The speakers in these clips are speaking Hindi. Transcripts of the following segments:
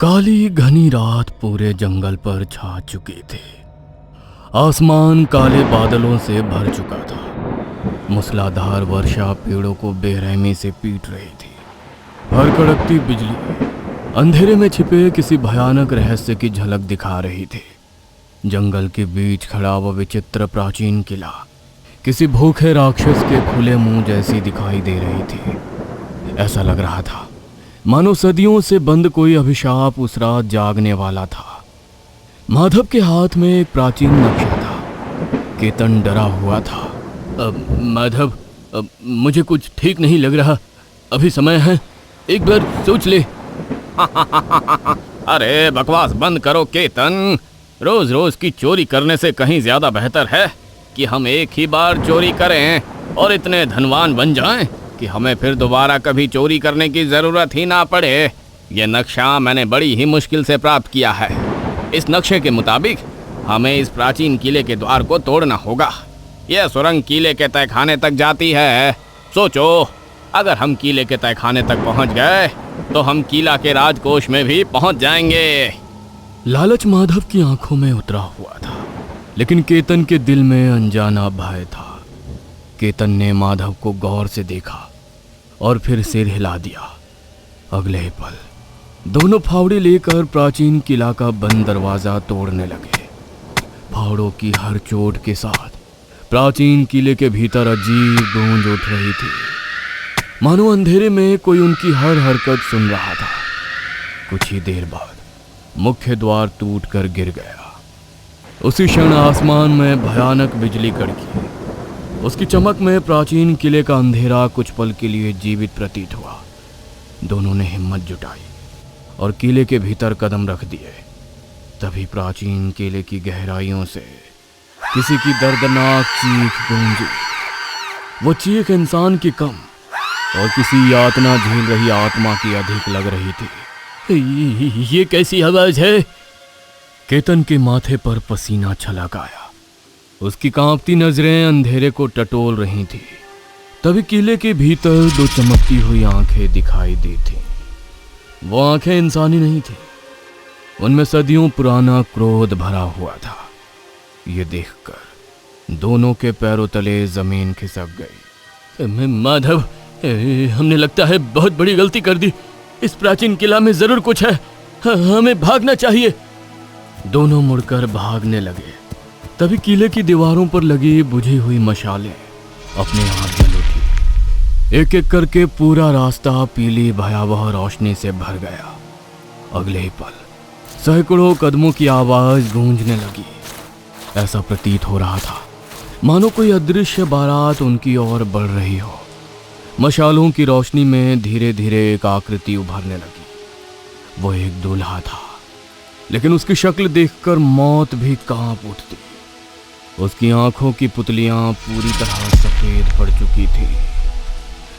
काली घनी रात पूरे जंगल पर छा चुकी थी। आसमान काले बादलों से भर चुका था। मूसलाधार वर्षा पेड़ों को बेरहमी से पीट रही थी। हर कड़कती बिजली अंधेरे में छिपे किसी भयानक रहस्य की झलक दिखा रही थी। जंगल के बीच खड़ा वह विचित्र प्राचीन किला किसी भूखे राक्षस के खुले मुंह जैसी दिखाई दे रही थी। ऐसा लग रहा था मानो सदियों से बंद कोई अभिशाप उस रात जागने वाला था। माधव के हाथ में एक प्राचीन नक्शा था। केतन डरा हुआ था। माधव, मुझे कुछ ठीक नहीं लग रहा। अभी समय है, एक बार सोच ले। अरे बकवास बंद करो केतन। रोज रोज की चोरी करने से कहीं ज्यादा बेहतर है कि हम एक ही बार चोरी करें और इतने धनवान बन जाएं कि हमें फिर दोबारा कभी चोरी करने की जरूरत ही ना पड़े। यह नक्शा मैंने बड़ी ही मुश्किल से प्राप्त किया है। इस नक्शे के मुताबिक हमें इस प्राचीन किले के द्वार को तोड़ना होगा। यह सुरंग किले के तहखाने तक जाती है। सोचो, अगर हम किले के तहखाने तक पहुंच गए तो हम किला के राजकोष में भी पहुंच जाएंगे। लालच माधव की आंखों में उतरा हुआ था, लेकिन केतन के दिल में अनजाना भय था। केतन ने माधव को गौर से देखा और फिर सिर हिला दिया। अगले ही पल दोनों फावड़े लेकर प्राचीन किला का बंद दरवाजा तोड़ने लगे। फावड़ों की हर चोट के साथ प्राचीन किले के भीतर अजीब गूंज उठ रही थी, मानो अंधेरे में कोई उनकी हर हरकत सुन रहा था। कुछ ही देर बाद मुख्य द्वार टूटकर गिर गया। उसी क्षण आसमान में भयानक बिजली कड़की। उसकी चमक में प्राचीन किले का अंधेरा कुछ पल के लिए जीवित प्रतीत हुआ। दोनों ने हिम्मत जुटाई और किले के भीतर कदम रख दिए। तभी प्राचीन किले की गहराइयों से किसी की दर्दनाक चीख गूंजी। वो चीख इंसान की कम और किसी यातना झेल रही आत्मा की अधिक लग रही थी। ये कैसी आवाज है? केतन के माथे पर पसीना छलक आया। उसकी कांपती नजरें अंधेरे को टटोल रही थी। तभी किले के भीतर दो चमकती हुई आंखें दिखाई दी थीं। वो आंखें इंसानी नहीं थी, उनमें सदियों पुराना क्रोध भरा हुआ था। ये देखकर दोनों के पैरों तले जमीन खिसक गई। माधव, हमने लगता है बहुत बड़ी गलती कर दी। इस प्राचीन किला में जरूर कुछ है, हमें भागना चाहिए। दोनों मुड़कर भागने लगे। तभी किले की दीवारों पर लगी बुझी हुई मशालें अपने आप जल उठी। एक एक करके पूरा रास्ता पीली भयावह रोशनी से भर गया। अगले ही पल सैकड़ों कदमों की आवाज गूंजने लगी। ऐसा प्रतीत हो रहा था मानो कोई अदृश्य बारात उनकी ओर बढ़ रही हो। मशालों की रोशनी में धीरे धीरे एक आकृति उभरने लगी। वो एक दूल्हा था, लेकिन उसकी शक्ल देखकर मौत भी कांप उठती। उसकी आंखों की पुतलियां पूरी तरह सफेद पड़ चुकी थी।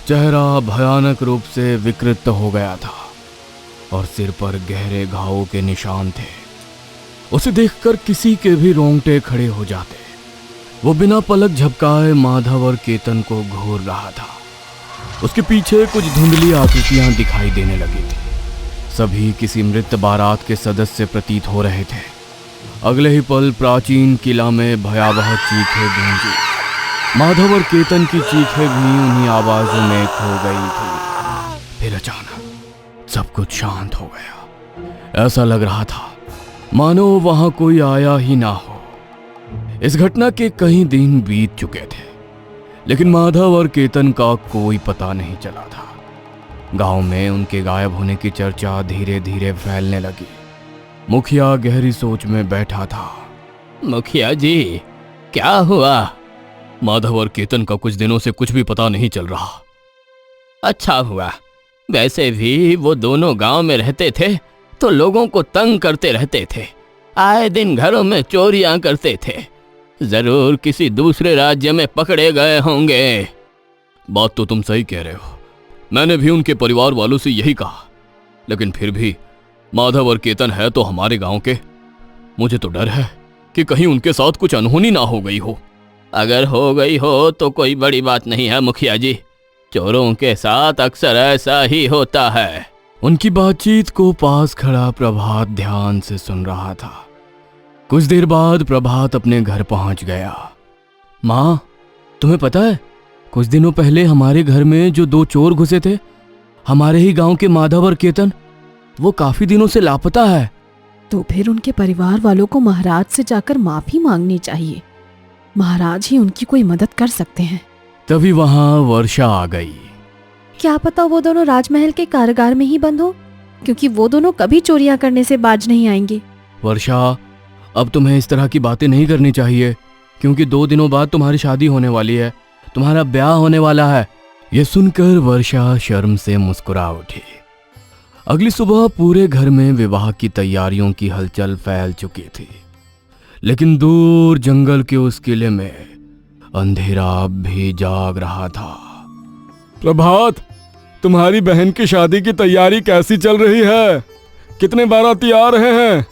चेहरा भयानक रूप से विकृत हो गया था और सिर पर गहरे घावों के निशान थे। उसे देखकर किसी के भी रोंगटे खड़े हो जाते। वो बिना पलक झपकाए माधव और केतन को घूर रहा था। उसके पीछे कुछ धुंधली आकृतियां दिखाई देने लगी थी। सभी किसी मृत बारात के सदस्य प्रतीत हो रहे थे। अगले ही पल प्राचीन किला में भयावह चीखें गूंजी। माधव और केतन की चीखें भी उन्हीं आवाजों में खो गई थी। फिर अचानक सब कुछ शांत हो गया। ऐसा लग रहा था मानो वहां कोई आया ही ना हो। इस घटना के कई दिन बीत चुके थे, लेकिन माधव और केतन का कोई पता नहीं चला था। गांव में उनके गायब होने की चर्चा धीरे धीरे फैलने लगी। मुखिया गहरी सोच में बैठा था। मुखिया जी, क्या हुआ? माधव और केतन का कुछ दिनों से कुछ भी पता नहीं चल रहा। अच्छा हुआ। वैसे भी वो दोनों गांव में रहते थे तो लोगों को तंग करते रहते थे। आए दिन घरों में चोरियां करते थे। जरूर किसी दूसरे राज्य में पकड़े गए होंगे। बात तो तुम सही कह रहे हो। मैंने भी उनके परिवार वालों से यही कहा, लेकिन फिर भी माधव और केतन है तो हमारे गांव के। मुझे तो डर है कि कहीं उनके साथ कुछ अनहोनी ना हो गई हो। अगर हो गई हो तो कोई बड़ी बात नहीं है मुखिया जी। चोरों के साथ अक्सर ऐसा ही होता है। उनकी बातचीत को पास खड़ा प्रभात ध्यान से सुन रहा था। कुछ देर बाद प्रभात अपने घर पहुंच गया। माँ, तुम्हें पता है, कुछ दिनों पहले हमारे घर में जो 2 चोर घुसे थे, हमारे ही गांव के माधव और केतन, वो काफी दिनों से लापता है। तो फिर उनके परिवार वालों को महाराज से जाकर माफी मांगनी चाहिए। महाराज ही उनकी कोई मदद कर सकते हैं। तभी वहां वर्षा आ गई। क्या पता वो दोनों राजमहल के कारागार में ही बंद हो, क्योंकि वो दोनों कभी चोरियां करने से बाज नहीं आएंगे। वर्षा, अब तुम्हें इस तरह की बातें नहीं करनी चाहिए, क्योंकि 2 दिनों बाद तुम्हारी शादी होने वाली है, तुम्हारा ब्याह होने वाला है। यह सुनकर वर्षा शर्म से मुस्कुरा उठी। अगली सुबह पूरे घर में विवाह की तैयारियों की हलचल फैल चुकी थी, लेकिन दूर जंगल के उस किले में अंधेरा भी जाग रहा था। प्रभात, तुम्हारी बहन की शादी की तैयारी कैसी चल रही है? कितने बाराती आ रहे हैं?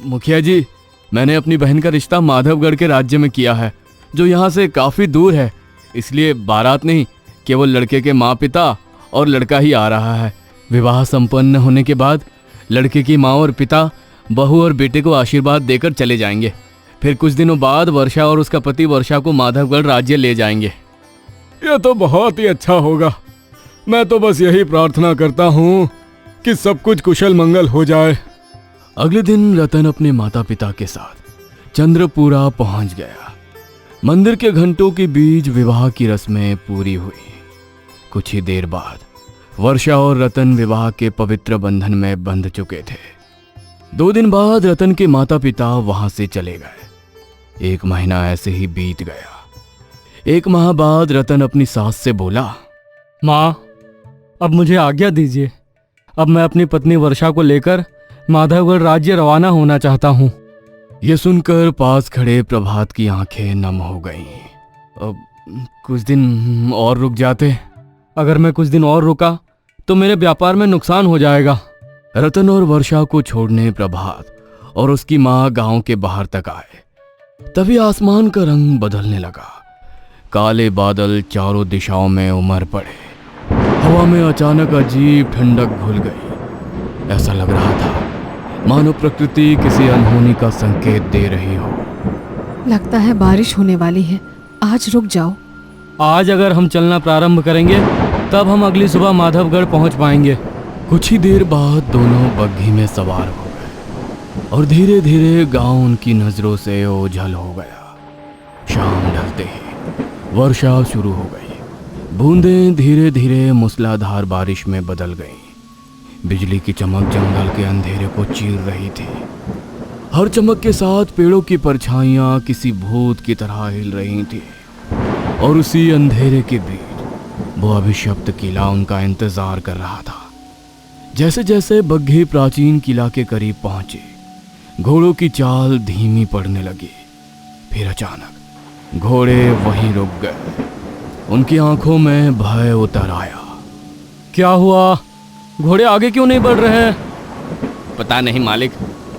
मुखिया जी, मैंने अपनी बहन का रिश्ता माधवगढ़ के राज्य में किया है, जो यहाँ से काफी दूर है, इसलिए बारात नहीं, केवल लड़के के माँ पिता और लड़का ही आ रहा है। विवाह संपन्न होने के बाद लड़के की माँ और पिता बहू और बेटे को आशीर्वाद देकर चले जाएंगे। फिर कुछ दिनों बाद वर्षा और उसका पति वर्षा को माधवगढ़ राज्य ले जाएंगे। यह तो बहुत ही अच्छा होगा। मैं तो बस यही प्रार्थना करता हूँ कि सब कुछ कुशल मंगल हो जाए। अगले दिन रतन अपने माता पिता के साथ चंद्रपुरा पहुंच गया। मंदिर के घंटों के बीच विवाह की रस्में पूरी हुई। कुछ ही देर बाद वर्षा और रतन विवाह के पवित्र बंधन में बंध चुके थे। 2 दिन बाद रतन के माता पिता वहां से चले गए। 1 महीना ऐसे ही बीत गया। 1 माह बाद रतन अपनी सास से बोला, माँ, अब मुझे आज्ञा दीजिए। अब मैं अपनी पत्नी वर्षा को लेकर माधवगढ़ राज्य रवाना होना चाहता हूँ। यह सुनकर पास खड़े प्रभात की आंखें नम हो गईं। अब कुछ दिन और रुक जाते। अगर मैं कुछ दिन और रुका तो मेरे व्यापार में नुकसान हो जाएगा। रतन और वर्षा को छोड़ने प्रभात और उसकी माँ गांव के बाहर तक आए। तभी आसमान का रंग बदलने लगा। काले बादल चारों दिशाओं में उमड़ पड़े। हवा में अचानक अजीब ठंडक घुल गई। ऐसा लग रहा था मानो प्रकृति किसी अनहोनी का संकेत दे रही हो। लगता है बारिश होने वाली है, आज रुक जाओ। आज अगर हम चलना प्रारंभ करेंगे तब हम अगली सुबह माधवगढ़ पहुंच पाएंगे। कुछ ही देर बाद दोनों बग्घी में सवार हो गए और धीरे धीरे गांव उनकी नजरों से ओझल हो गया। शाम ढलते ही वर्षा शुरू हो गई। बूंदें धीरे धीरे मूसलाधार बारिश में बदल गईं। बिजली की चमक जंगल के अंधेरे को चीर रही थी। हर चमक के साथ पेड़ों की परछाइयां किसी भूत की तरह हिल रही थी और उसी अंधेरे के बीच वो अभिशप्त किला उनका इंतजार कर रहा था। जैसे जैसे बग्घी प्राचीन किला के करीब पहुंचे, घोड़ों की चाल धीमी पड़ने लगी। फिर अचानक घोड़े वहीं रुक गए। उनकी आंखों में भय उतर आया। क्या हुआ? घोड़े आगे क्यों नहीं बढ़ रहे हैं? पता नहीं मालिक,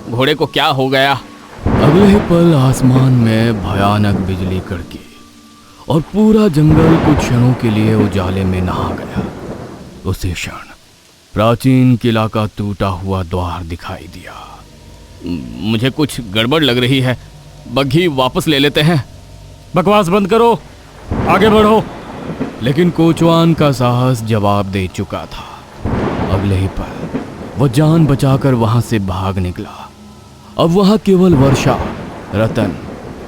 घोड़े को क्या हो गया। अगले ही पल आसमान में भयानक बिजली कड़की और पूरा जंगल कुछ क्षणों के लिए उजाले में नहा गया। उसी क्षण प्राचीन किला का टूटा हुआ द्वार दिखाई दिया। मुझे कुछ गड़बड़ लग रही है, बग्घी वापस ले लेते हैं। बकवास बंद करो, आगे बढ़ो। लेकिन कोचवान का साहस जवाब दे चुका था। अगले ही पल वो जान बचाकर वहां से भाग निकला। अब वहां केवल वर्षा, रतन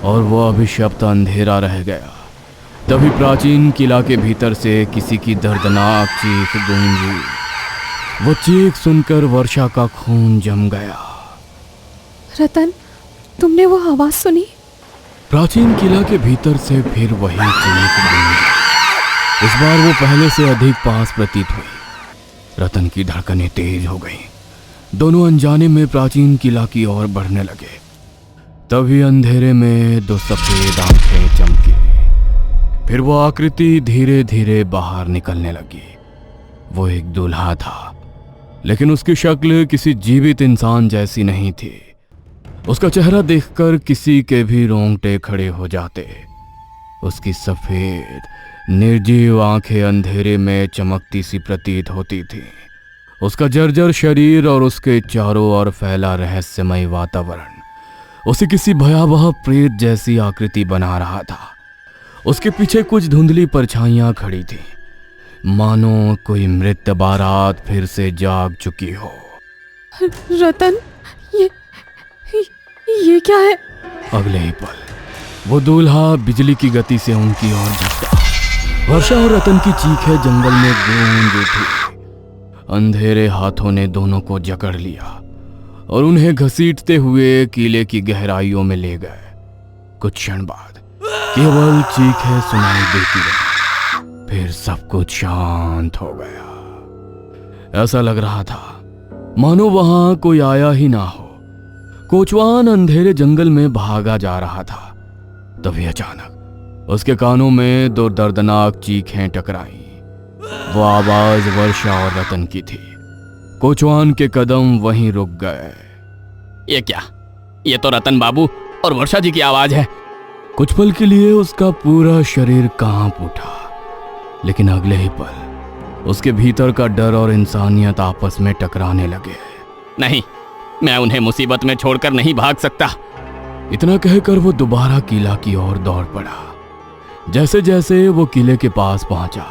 और वो अभिशप्त अंधेरा रह गया। तभी प्राचीन किला के भीतर से किसी की दर्दनाक चीख गूंजी। वो चीख सुनकर वर्षा का खून जम गया। रतन, तुमने वो आवाज सुनी? प्राचीन किला के भीतर से फिर वही चीख गूंजी। इस बार वो पहले से अधिक पास प्रतीत हुई। रतन की धड़कनें तेज हो गईं। दोनों अनजाने में प्राचीन किला की ओर बढ़ने लगे। तभी अंधेरे में 2 सफेद आंखें चमकी। फिर वो आकृति धीरे धीरे बाहर निकलने लगी। वो एक दूल्हा था, लेकिन उसकी शक्ल किसी जीवित इंसान जैसी नहीं थी। उसका चेहरा देखकर किसी के भी रोंगटे खड़े हो जाते। उसकी सफेद निर्जीव आंखें अंधेरे में चमकती सी प्रतीत होती थी उसका जर्जर शरीर और उसके चारों ओर फैला रहस्यमय वातावरण उसे किसी भयावह प्रेत जैसी आकृति बना रहा था। उसके पीछे कुछ धुंधली परछाइयां खड़ी थी, मानो कोई मृत बारात फिर से जाग चुकी हो। रतन, ये क्या है? अगले ही पल वो दूल्हा बिजली की गति से उनकी ओर झपटा। वर्षा और रतन की चीखें जंगल में गूंज उठी। अंधेरे हाथों ने दोनों को जकड़ लिया और उन्हें घसीटते हुए किले की गहराइयों में ले गए। कुछ क्षण बाद केवल चीखें सुनाई देती रही, फिर सब कुछ शांत हो गया। ऐसा लग रहा था मानो वहां कोई आया ही ना हो। कोचवान अंधेरे जंगल में भागा जा रहा था। तभी अचानक उसके कानों में दो दर्दनाक चीखें टकराई। वो आवाज वर्षा और रतन की थी। कोचवान के कदम वहीं रुक गए। ये क्या? ये तो रतन बाबू और वर्षा जी की आवाज है। कुछ पल के लिए उसका पूरा शरीर कांप उठा, लेकिन अगले ही पल उसके भीतर का डर और इंसानियत आपस में टकराने लगे। नहीं, मैं उन्हें मुसीबत में छोड़कर नहीं भाग सकता। इतना कहकर वो दोबारा किला की ओर दौड़ पड़ा। जैसे जैसे वो किले के पास पहुंचा,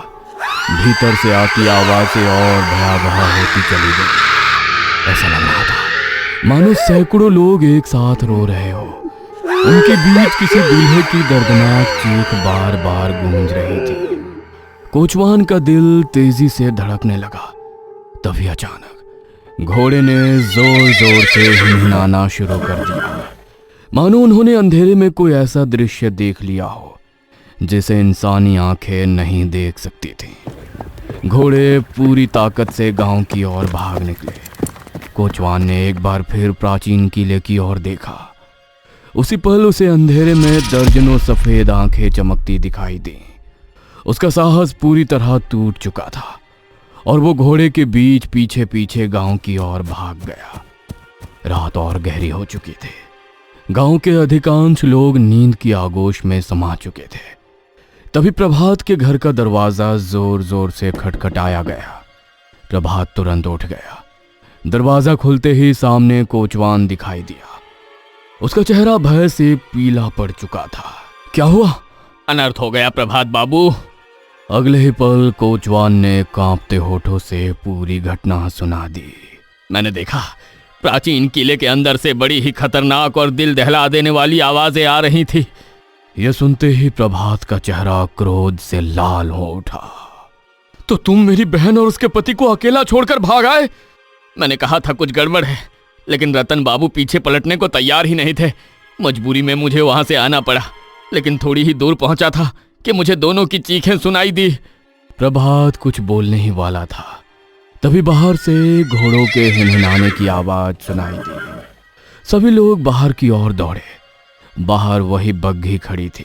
भीतर से आती आवाजें और भयावह होती चली गई। ऐसा लग रहा था मानो सैकड़ों लोग एक साथ रो रहे हो। उनके बीच किसी दूल्हे की दर्दनाक चीख बार बार गूंज रही थी। कोचवान का दिल तेजी से धड़कने लगा। तभी अचानक घोड़े ने जोर जोर से हिनहिनाना शुरू कर दिया, मानो उन्होंने अंधेरे में कोई ऐसा दृश्य देख लिया हो जिसे इंसानी आंखें नहीं देख सकती थीं। घोड़े पूरी ताकत से गांव की ओर भाग निकले। कोचवान ने एक बार फिर प्राचीन किले की ओर देखा। उसी पल उसे अंधेरे में दर्जनों सफेद आंखें चमकती दिखाई दी। उसका साहस पूरी तरह टूट चुका था और वो घोड़े के बीच पीछे पीछे गांव की ओर भाग गया। रात और गहरी हो चुकी थी। गांव के अधिकांश लोग नींद की आगोश में समा चुके थे। तभी प्रभात के घर का दरवाजा जोर जोर से खटखटाया गया। प्रभात तुरंत उठ गया। दरवाजा खुलते ही सामने कोचवान दिखाई दिया। उसका चेहरा भय से पीला पड़ चुका था। क्या हुआ? अनर्थ हो गया प्रभात बाबू। अगले ही पल कोचवान ने कांपते होठों से पूरी घटना सुना दी। मैंने देखा, प्राचीन किले के अंदर से बड़ी ही खतरनाक और दिल दहला देने वाली आवाजें आ रही थी। यह सुनते ही प्रभात का चेहरा क्रोध से लाल हो उठा। तो तुम मेरी बहन और उसके पति को अकेला छोड़कर भाग आए? मैंने कहा था कुछ गड़बड़ है, लेकिन रतन बाबू पीछे पलटने को तैयार ही नहीं थे। मजबूरी में मुझे वहां से आना पड़ा, लेकिन थोड़ी ही दूर पहुंचा था कि मुझे दोनों की चीखें सुनाई दी। प्रभात कुछ बोलने ही वाला था, तभी बाहर से घोड़ों के हिनहिनाने की आवाज सुनाई दी। सभी लोग बाहर की ओर दौड़े। बाहर वही बग्घी खड़ी थी।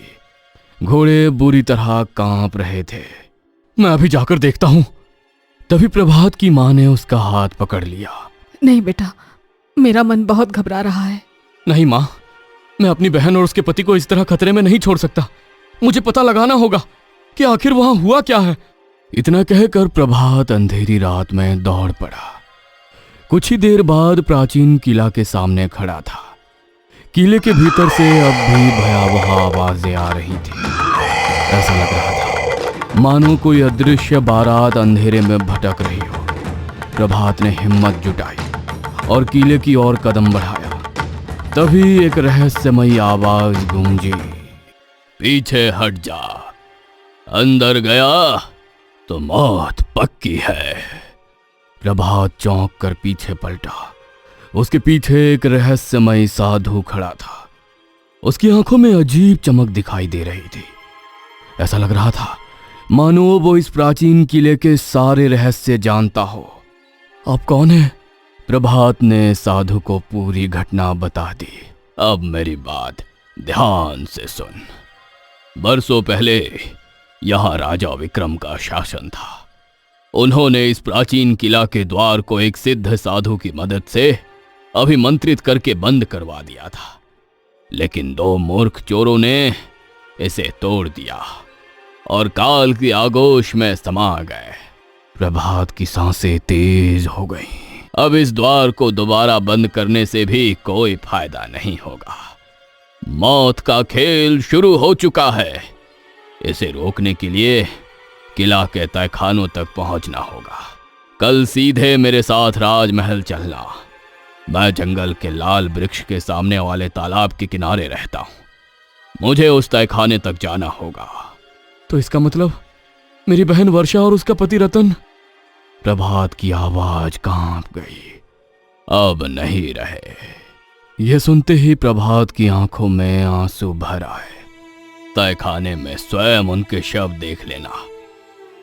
घोड़े बुरी तरह कांप रहे थे। मैं अभी जाकर देखता हूं। तभी प्रभात की मां ने उसका हाथ पकड़ लिया। नहीं बेटा, मेरा मन बहुत घबरा रहा है। नहीं मां, मैं अपनी बहन और उसके पति को इस तरह खतरे में नहीं छोड़ सकता। मुझे पता लगाना होगा कि आखिर वहां हुआ क्या है। इतना कहकर प्रभात अंधेरी रात में दौड़ पड़ा। कुछ ही देर बाद प्राचीन किला के सामने खड़ा था। किले के भीतर से अब भी भयावह आवाजें आ रही थी। ऐसा लग रहा था मानो कोई अदृश्य बारात अंधेरे में भटक रही हो। प्रभात ने हिम्मत जुटाई और किले की ओर कदम बढ़ाया। तभी एक रहस्यमयी आवाज गूंजी। पीछे हट जा, अंदर गया तो मौत पक्की है। प्रभात चौंक कर पीछे पलटा। उसके पीछे एक रहस्यमय साधु खड़ा था। उसकी आंखों में अजीब चमक दिखाई दे रही थी। ऐसा लग रहा था मानो वो इस प्राचीन किले के सारे रहस्य जानता हो। आप कौन है? प्रभात ने साधु को पूरी घटना बता दी। अब मेरी बात ध्यान से सुन। बरसों पहले यहां राजा विक्रम का शासन था। उन्होंने इस प्राचीन किला के द्वार को एक सिद्ध साधु की मदद से अभिमंत्रित करके बंद करवा दिया था, लेकिन दो मूर्ख चोरों ने इसे तोड़ दिया और काल की आगोश में समा गए। प्रभात की सांसें तेज हो गईं। अब इस द्वार को दोबारा बंद करने से भी कोई फायदा नहीं होगा। मौत का खेल शुरू हो चुका है। इसे रोकने के लिए किला के तहखानों तक पहुंचना होगा। कल सीधे मेरे साथ राजमहल चलना। मैं जंगल के लाल वृक्ष के सामने वाले तालाब के किनारे रहता हूं। मुझे उस तहखाने तक जाना होगा। तो इसका मतलब मेरी बहन वर्षा और उसका पति रतन? प्रभात की आवाज कांप गई। अब नहीं रहे। यह सुनते ही प्रभात की आंखों में आंसू भर आए। तहखाने में स्वयं उनके शव देख लेना।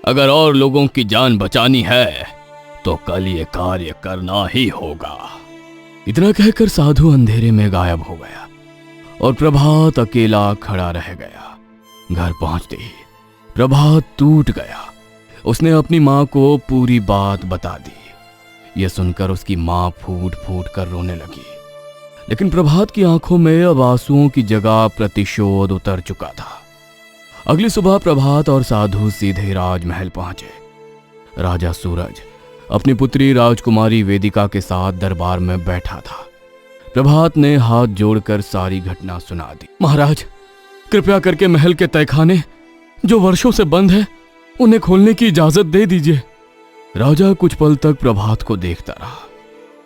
अगर और लोगों की जान बचानी है तो कल ये कार्य करना ही होगा। इतना कहकर साधु अंधेरे में गायब हो गया और प्रभात अकेला खड़ा रह गया। घर पहुंचते ही प्रभात टूट गया। उसने अपनी मां को पूरी बात बता दी। यह सुनकर उसकी मां फूट फूट कर रोने लगी, लेकिन प्रभात की आंखों में अब आंसुओं की जगह प्रतिशोध उतर चुका था। अगली सुबह प्रभात और साधु सीधे राजमहल पहुंचे। राजा सूरज अपनी पुत्री राजकुमारी वेदिका के साथ दरबार में बैठा था। प्रभात ने हाथ जोड़कर सारी घटना सुना दी। महाराज, कृपया करके महल के तहखाने जो वर्षों से बंद है उन्हें खोलने की इजाजत दे दीजिए। राजा कुछ पल तक प्रभात को देखता रहा,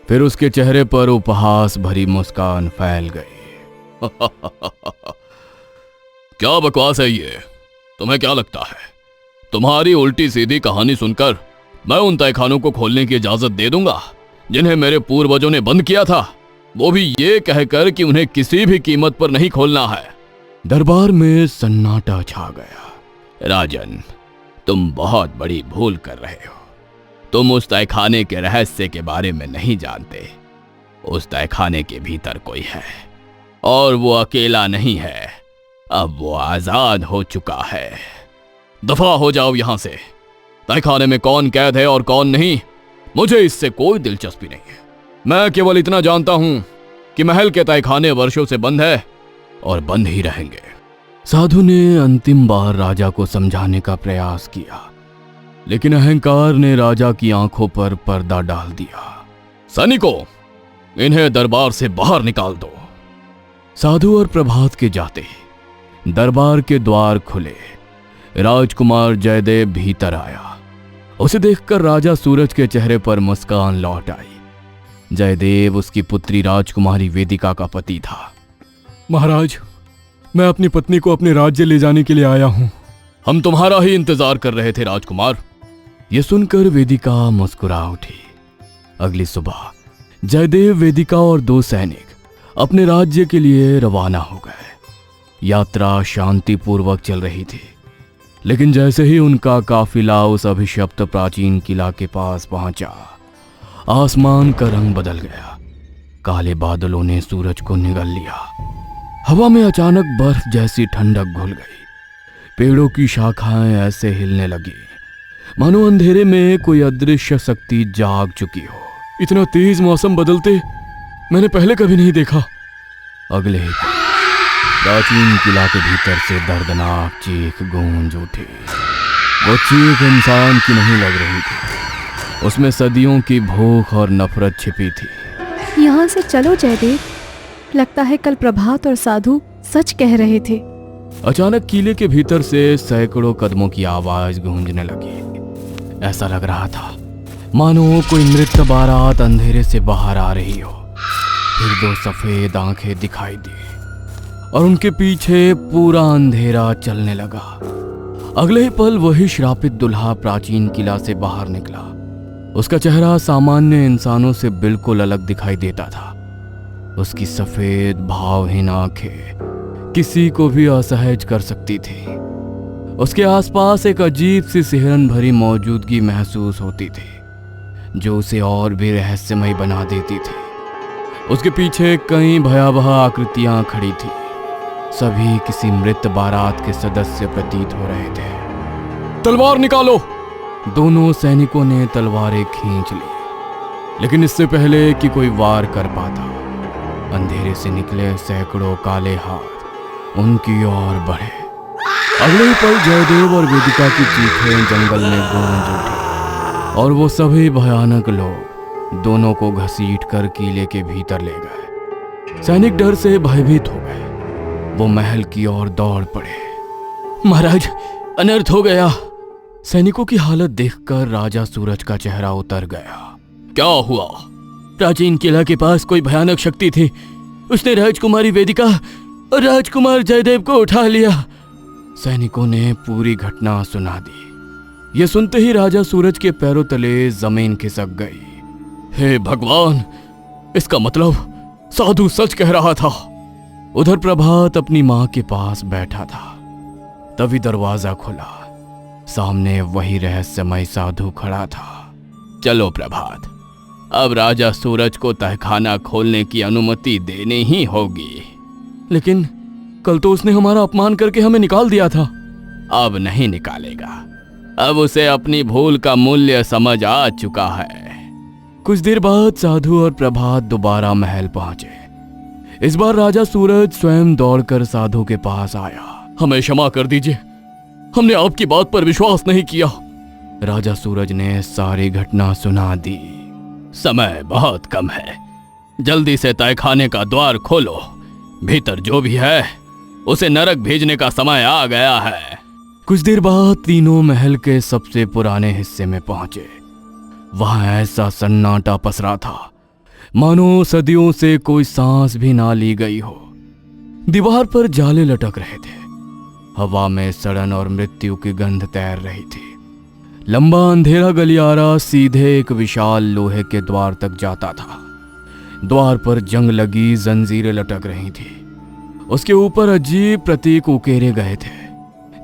फिर उसके चेहरे पर उपहास भरी मुस्कान फैल गई। क्या बकवास है ये? तुम्हें क्या लगता है तुम्हारी उल्टी सीधी कहानी सुनकर मैं उन तहखानों को खोलने की इजाजत दे दूंगा जिन्हें मेरे पूर्वजों ने बंद किया था, वो भी ये कहकर कि उन्हें किसी भी कीमत पर नहीं खोलना है? दरबार में सन्नाटा छा गया। राजन, तुम बहुत बड़ी भूल कर रहे हो। तुम उस तहखाने के रहस्य के बारे में नहीं जानते। उस तहखाने के भीतर कोई है और वो अकेला नहीं है। अब वो आजाद हो चुका है। दफा हो जाओ यहां से। तहखाने में कौन कैद है और कौन नहीं, मुझे इससे कोई दिलचस्पी नहीं है। मैं केवल इतना जानता हूं कि महल के तहखाने वर्षों से बंद है और बंद ही रहेंगे। साधु ने अंतिम बार राजा को समझाने का प्रयास किया, लेकिन अहंकार ने राजा की आंखों पर पर्दा डाल दिया। सैनिकों, इन्हें दरबार से बाहर निकाल दो। साधु और प्रभात के जाते ही दरबार के द्वार खुले। राजकुमार जयदेव भीतर आया। उसे देखकर राजा सूरज के चेहरे पर मुस्कान लौट आई। जयदेव उसकी पुत्री राजकुमारी वेदिका का पति था। महाराज, मैं अपनी पत्नी को अपने राज्य ले जाने के लिए आया हूं। हम तुम्हारा ही इंतजार कर रहे थे राजकुमार। यह सुनकर वेदिका मुस्कुरा उठी। अगली सुबह जयदेव, वेदिका और 2 सैनिक अपने राज्य के लिए रवाना हो गए। यात्रा शांतिपूर्वक चल रही थी, लेकिन जैसे ही उनका काफिला उस अभिशप्त प्राचीन किला के पास पहुंचा, आसमान का रंग बदल गया। काले बादलों ने सूरज को निगल लिया। हवा में अचानक बर्फ जैसी ठंडक घुल गई। पेड़ों की शाखाएं ऐसे हिलने लगी मानो अंधेरे में कोई अदृश्य शक्ति जाग चुकी हो। इतना तेज मौसम बदलते मैंने पहले कभी नहीं देखा। अगले ही पल प्राचीन किला के भीतर से दर्दनाक चीख गूंज उठी। वो चीख इंसान की नहीं लग रही थी, उसमें सदियों की भूख और नफरत छिपी थी। यहाँ से चलो जयदेव, लगता है कल प्रभात और साधु सच कह रहे थे। अचानक किले के भीतर से सैकड़ों कदमों की आवाज गूंजने लगी। ऐसा लग रहा था मानो कोई मृत बारात अंधेरे से बाहर आ रही हो। फिर 2 सफेद आंखें दिखाई दी और उनके पीछे पूरा अंधेरा चलने लगा। अगले ही पल वही श्रापित दुल्हा प्राचीन किला से बाहर निकला। उसका चेहरा सामान्य इंसानों से बिल्कुल अलग दिखाई देता था। उसकी सफेद भावहीन आंखें किसी को भी असहज कर सकती थी। उसके आसपास एक अजीब सी सिहरन भरी मौजूदगी महसूस होती थी, जो उसे और भी रहस्यमय बना देती थी। उसके पीछे कई भयावह आकृतियां खड़ी थी। सभी किसी मृत बारात के सदस्य प्रतीत हो रहे थे। तलवार निकालो! दोनों सैनिकों ने तलवारें खींच ली, लेकिन इससे पहले कि कोई वार कर पाता, अंधेरे से निकले सैकड़ों काले हाथ उनकी ओर बढ़े। अगले ही पल जयदेव और वेदिका की चीखें जंगल में गूंज उठी। और वो सभी भयानक लोग दोनों को घसीट कर किले के भीतर ले गए। सैनिक डर से भयभीत हो गए। वो महल की ओर दौड़ पड़े। महाराज, अनर्थ हो गया। सैनिकों की हालत देखकर राजा सूरज का चेहरा उतर गया। क्या हुआ? प्राचीन किला के पास कोई भयानक शक्ति थी। उसने राजकुमारी वेदिका और राजकुमार जयदेव को उठा लिया। सैनिकों ने पूरी घटना सुना दी। ये सुनते ही राजा सूरज के पैरों तले जमीन खिसक गई। हे भगवान, इसका मतलब साधु सच कह रहा था। उधर प्रभात अपनी मां के पास बैठा था। तभी दरवाजा खुला। सामने वही रहस्यमय साधु खड़ा था। चलो प्रभात, अब राजा सूरज को तहखाना खोलने की अनुमति देनी ही होगी। लेकिन कल तो उसने हमारा अपमान करके हमें निकाल दिया था। अब नहीं निकालेगा। अब उसे अपनी भूल का मूल्य समझ आ चुका है। कुछ देर बाद साधु और प्रभात दोबारा महल पहुंचे। इस बार राजा सूरज स्वयं दौड़कर साधु के पास आया। हमें क्षमा कर दीजिए, हमने आपकी बात पर विश्वास नहीं किया। राजा सूरज ने सारी घटना सुना दी। समय बहुत कम है, जल्दी से तहखाने का द्वार खोलो। भीतर जो भी है उसे नरक भेजने का समय आ गया है। कुछ देर बाद तीनों महल के सबसे पुराने हिस्से में पहुंचे। वहां ऐसा सन्नाटा पसरा था मानो सदियों से कोई सांस भी ना ली गई हो। दीवार पर जाले लटक रहे थे। हवा में सड़न और मृत्यु की गंध तैर रही थी। लंबा अंधेरा गलियारा सीधे एक विशाल लोहे के द्वार तक जाता था। द्वार पर जंग लगी जंजीरें लटक रही थी। उसके ऊपर अजीब प्रतीक उकेरे गए थे।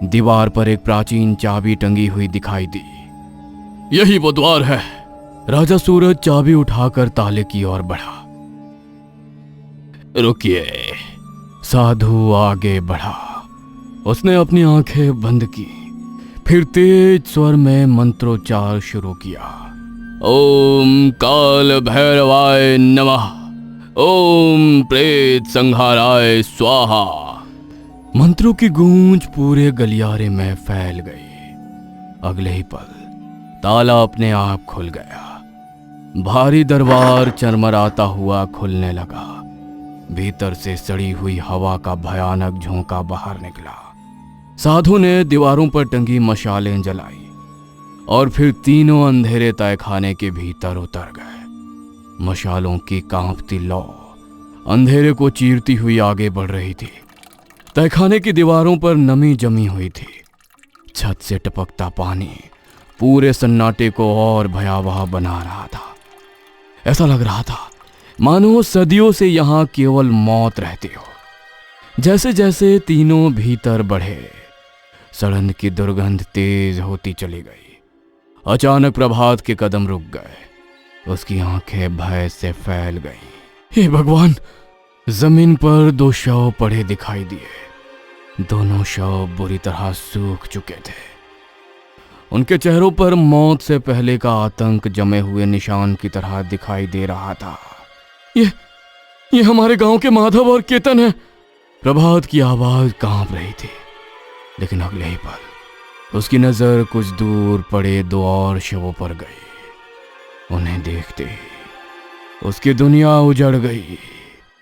दीवार पर एक प्राचीन चाबी टंगी हुई दिखाई दी। यही वो द्वार है। राजा सूरज चाबी उठाकर ताले की ओर बढ़ा। रुकिए। साधु आगे बढ़ा। उसने अपनी आंखें बंद की, फिर तेज स्वर में मंत्रोच्चार शुरू किया। ओम काल भैरवाय नमः। ओम प्रेत संहाराय स्वाहा। मंत्रों की गूंज पूरे गलियारे में फैल गई। अगले ही पल ताला अपने आप खुल गया। भारी दरबार चरमराता हुआ खुलने लगा। भीतर से सड़ी हुई हवा का भयानक झोंका बाहर निकला। साधु ने दीवारों पर टंगी मशालें जलाई और फिर तीनों अंधेरे तहखाने के भीतर उतर गए। मशालों की कांपती लौ अंधेरे को चीरती हुई आगे बढ़ रही थी। तहखाने की दीवारों पर नमी जमी हुई थी। छत से टपकता पानी पूरे सन्नाटे को और भयावह बना रहा था। ऐसा लग रहा था मानो सदियों से यहां केवल मौत रहती हो। जैसे जैसे तीनों भीतर बढ़े, सड़न की दुर्गंध तेज होती चली गई। अचानक प्रभात के कदम रुक गए। उसकी आंखें भय से फैल गईं। हे भगवान! जमीन पर दो शव पड़े दिखाई दिए। दोनों शव बुरी तरह सूख चुके थे। उनके चेहरों पर मौत से पहले का आतंक जमे हुए निशान की तरह दिखाई दे रहा था। ये हमारे गांव के माधव और केतन है। प्रभात की आवाज कांप रही थी। लेकिन अगले ही पल उसकी नजर कुछ दूर पड़े दो और शवों पर गई। उन्हें देखते ही उसकी दुनिया उजड़ गई।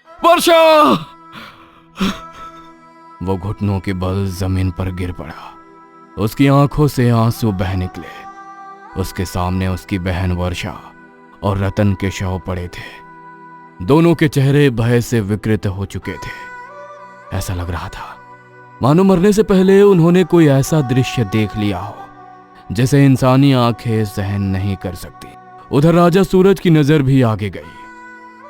वर्षा! वो घुटनों के बल जमीन पर गिर पड़ा। उसकी आंखों से आंसू बह निकले। उसके सामने उसकी बहन वर्षा और रतन के शव पड़े थे। दोनों के चेहरे भय से विकृत हो चुके थे। ऐसा लग रहा था मानो मरने से पहले उन्होंने कोई ऐसा दृश्य देख लिया हो जिसे इंसानी आंखें सहन नहीं कर सकती। उधर राजा सूरज की नजर भी आगे गई।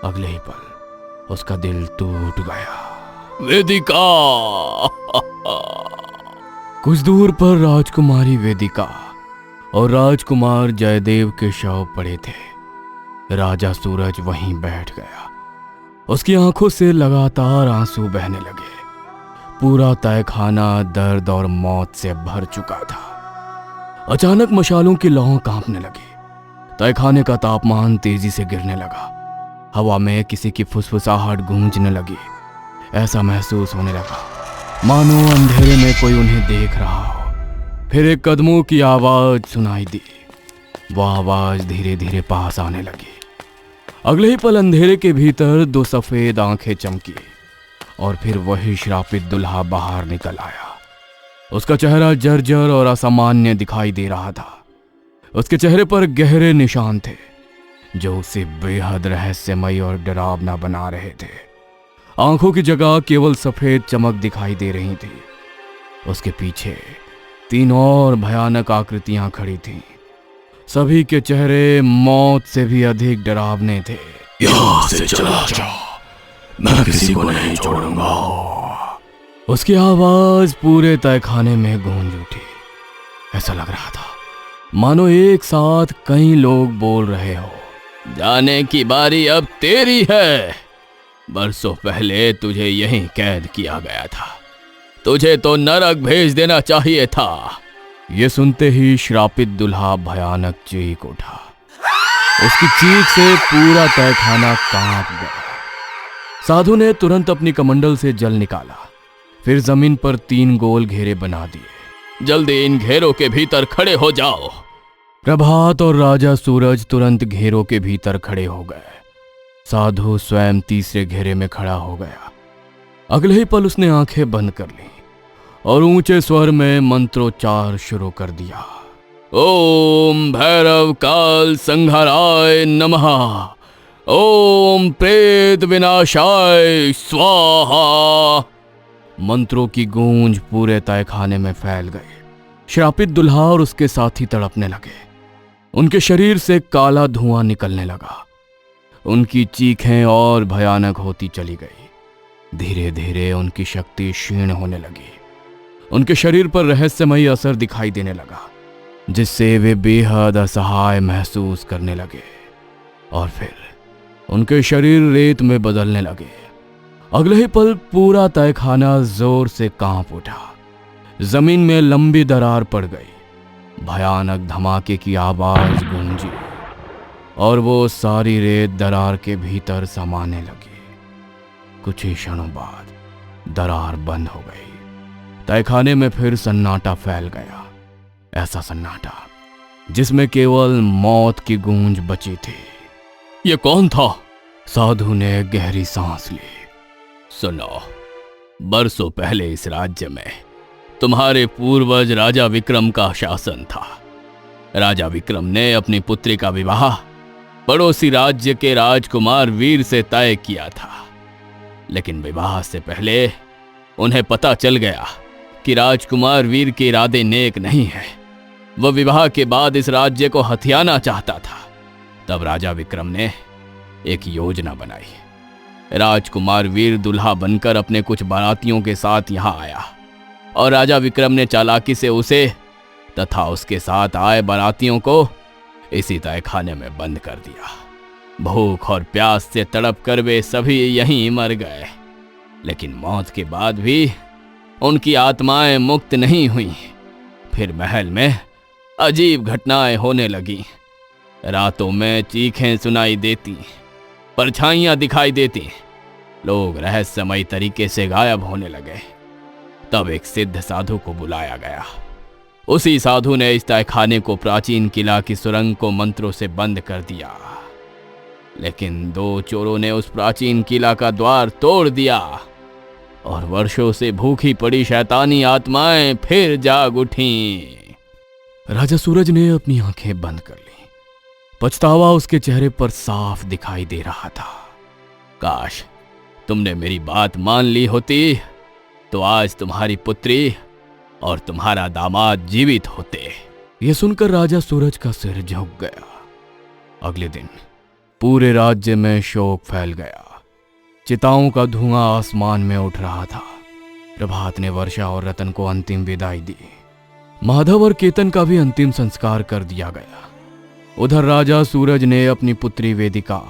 अगले ही पल उसका दिल टूट गया। वेदिका! कुछ दूर पर राजकुमारी वेदिका और राजकुमार जयदेव के शव पड़े थे। राजा सूरज वहीं बैठ गया। उसकी आंखों से लगातार आंसू बहने लगे। पूरा तहखाना दर्द और मौत से भर चुका था। अचानक मशालों की लौ कांपने लगी। तहखाने का तापमान तेजी से गिरने लगा। हवा में किसी की फुसफुसाहट गूंजने लगी। ऐसा महसूस होने लगा मानो अंधेरे में कोई उन्हें देख रहा हो। फिर एक कदमों की आवाज सुनाई दी। वो आवाज धीरे धीरे पास आने लगी। अगले ही पल अंधेरे के भीतर दो सफेद आंखें चमकी और फिर वही श्रापित दुल्हा बाहर निकल आया। उसका चेहरा जर्जर और असामान्य दिखाई दे रहा था। उसके चेहरे पर गहरे निशान थे जो उसे बेहद रहस्यमयी और डरावना बना रहे थे। आंखों की जगह केवल सफेद चमक दिखाई दे रही थी। उसके पीछे 3 और भयानक आकृतियां खड़ी थीं। सभी के चेहरे मौत से भी अधिक डरावने थे। यहाँ से चला जा, मैं किसी को नहीं छोड़ूंगा। उसकी आवाज पूरे तहखाने में गूंज उठी। ऐसा लग रहा था मानो एक साथ कई लोग बोल रहे हो। जाने की बारी अब तेरी है। बरसों पहले तुझे यहीं कैद किया गया था। तुझे तो नरक भेज देना चाहिए था। ये सुनते ही श्रापित दुल्हा भयानक चीख उठा। उसकी चीख से पूरा तहखाना कांप गया। साधु ने तुरंत अपनी कमंडल से जल निकाला, फिर जमीन पर 3 गोल घेरे बना दिए। जल्दी इन घेरों के भीतर खड़े हो जाओ। प्रभात और राजा सूरज तुरंत घेरों के भीतर खड़े हो गए। साधु स्वयं तीसरे घेरे में खड़ा हो गया। अगले ही पल उसने आंखें बंद कर ली और ऊंचे स्वर में मंत्रोच्चार शुरू कर दिया। ओम भैरव काल संहाराय नमः। ओम प्रेत विनाशाय स्वाहा। मंत्रों की गूंज पूरे तहखाने में फैल गई। श्रापित दुल्हा और उसके साथी तड़पने लगे। उनके शरीर से काला धुआं निकलने लगा। उनकी चीखें और भयानक होती चली गई। धीरे धीरे उनकी शक्ति क्षीण होने लगी। उनके शरीर पर रहस्यमयी असर दिखाई देने लगा, जिससे वे बेहद असहाय महसूस करने लगे। और फिर उनके शरीर रेत में बदलने लगे। अगले ही पल पूरा तहखाना जोर से कांप उठा। जमीन में लंबी दरार पड़ गई। भयानक धमाके की आवाज गूंजी और वो सारी रेत दरार के भीतर समाने लगी। कुछ ही क्षणों बाद दरार बंद हो गई। तहखाने में फिर सन्नाटा फैल गया। ऐसा सन्नाटा जिसमें केवल मौत की गूंज बची थी। ये कौन था? साधु ने गहरी सांस ली। सुनो, बरसों पहले इस राज्य में तुम्हारे पूर्वज राजा विक्रम का शासन था। राजा विक्रम ने अपनी पुत्री का विवाह पड़ोसी राज्य के राजकुमार वीर से तय किया था। लेकिन विवाह से पहले उन्हें पता चल गया कि राजकुमार वीर के इरादे नेक नहीं है। वह विवाह के बाद इस राज्य को हथियाना चाहता था। तब राजा विक्रम ने एक योजना बनाई। राजकुमार वीर दुल्हा बनकर अपने कुछ बारातियों के साथ यहां आया और राजा विक्रम ने चालाकी से उसे तथा उसके साथ आए बारातियों को इसी तहखाने में बंद कर दिया। भूख और प्यास से तड़प कर वे सभी यहीं मर गए। लेकिन मौत के बाद भी उनकी आत्माएं मुक्त नहीं हुई। फिर महल में अजीब घटनाएं होने लगीं। रातों में चीखें सुनाई देती, परछाइयां दिखाई देती, लोग रहस्यमयी तरीके से गायब होने लगे। तब एक सिद्ध साधु को बुलाया गया। उसी साधु ने इस तहखाने को प्राचीन किला की सुरंग को मंत्रों से बंद कर दिया। लेकिन 2 चोरों ने उस प्राचीन किला का द्वार तोड़ दिया और वर्षों से भूखी पड़ी शैतानी आत्माएं फिर जाग उठीं। राजा सूरज ने अपनी आंखें बंद कर ली। पछतावा उसके चेहरे पर साफ दिखाई दे रहा था। काश तुमने मेरी बात मान ली होती तो आज तुम्हारी पुत्री और तुम्हारा दामाद जीवित होते। यह सुनकर राजा सूरज का सिर झुक गया। अगले दिन पूरे राज्य में शोक फैल गया। चिताओं का धुआं आसमान में उठ रहा था। प्रभात ने वर्षा और रतन को अंतिम विदाई दी। माधव और केतन का भी अंतिम संस्कार कर दिया गया। उधर राजा सूरज ने अपनी पुत्री वेदिका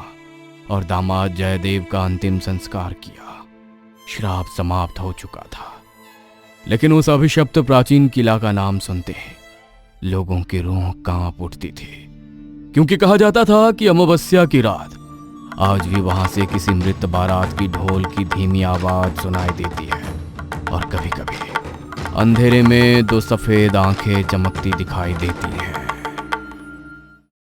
और दामाद जयदेव का अंतिम संस्कार किया। श्राप समाप्त हो चुका था। लेकिन उस अभिशप्त प्राचीन किला का नाम सुनते ही लोगों की रूह कांप उठती थी, क्योंकि कहा जाता था कि अमावस्या की रात आज भी वहां से किसी मृत बारात की ढोल की धीमी आवाज सुनाई देती है और कभी कभी अंधेरे में 2 सफेद आंखें चमकती दिखाई देती हैं।